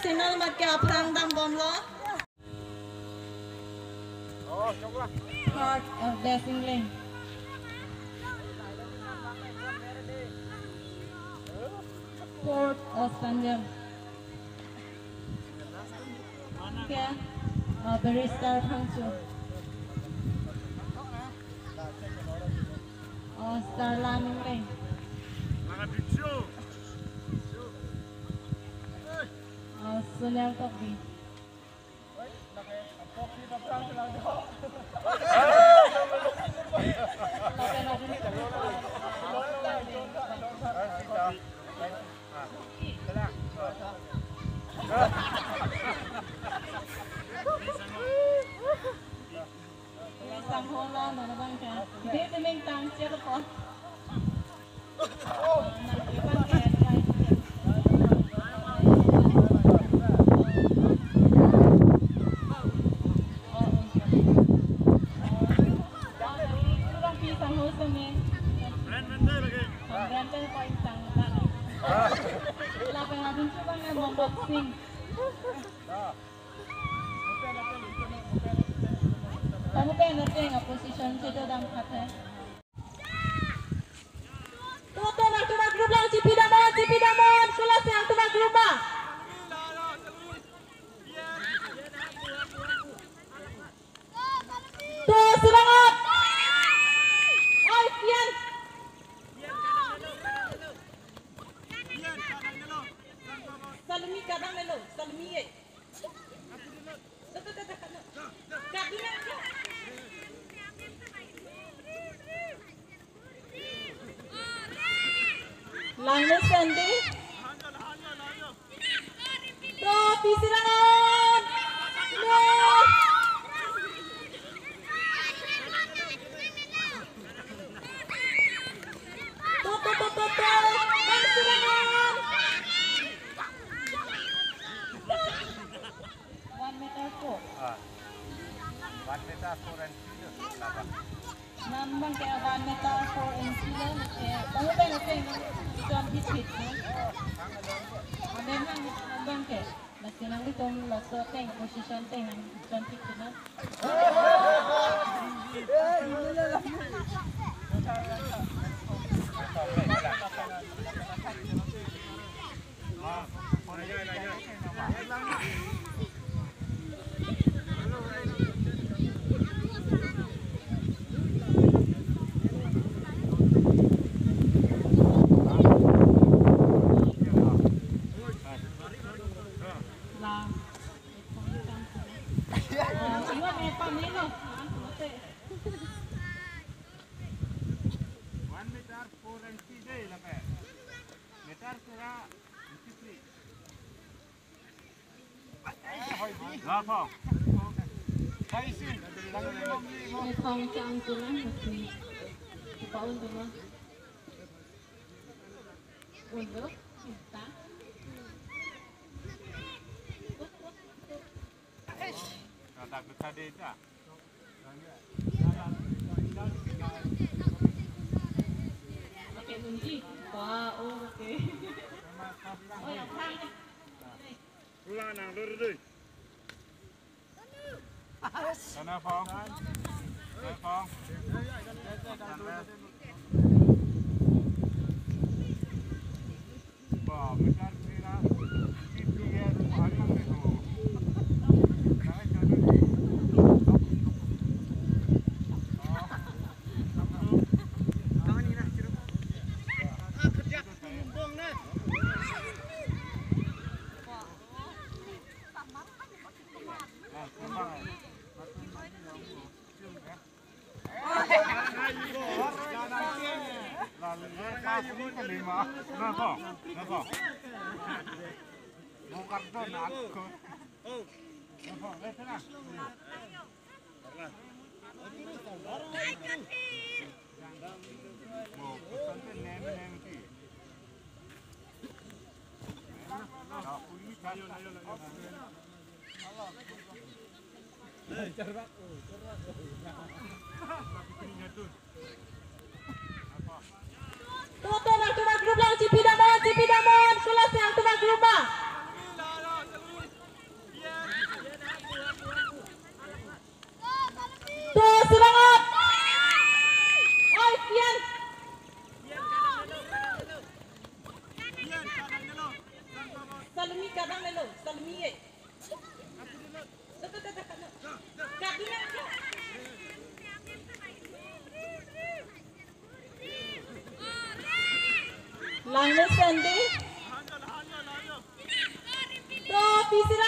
signal mat kya prang dam bom lo. Part of Blessing Lane. Port of Sanjam. Kya? Barista Hangzhou. Star Landing Lane. Sunel Tokbi. Sang hola mana bang kan? Dia temeng tang siapa kau? Unboxing. Kamu pengen ngerti nggak position situ dalam kata? Tuh nak tuh grup lang cipi damon, kelas yang tuh grup bang. Tuh serangan. Oh Pian. Salmi kadang melo, salmi ye. Langit Sandy. Trofi silangan. No. Tuh. Silangan. 1 meter 4. 1 meter 4 and 3. Nambang kaya 1 meter 4 and 3. Kamu pengen ngerti? John Biscuit, no? Nambang kaya. Masih nanti tong loso teng position teng John Biscuit, no? Phong trang tu lah, mesti paun tu mah. Untuk kita. Kata kita dia. Pakai kunci. Wah, oke. Oh yang pang. Ulang nang dulu. Sana Phong. Phong. Wah, besar kira. Itu ya rumah itu. Bukan don aku. Tuh, grup lang cipi damon, kelas yang tuh grup bang. salmi kadang lelo, salmi eh. Kadang Langit Sandy. Pro, pisira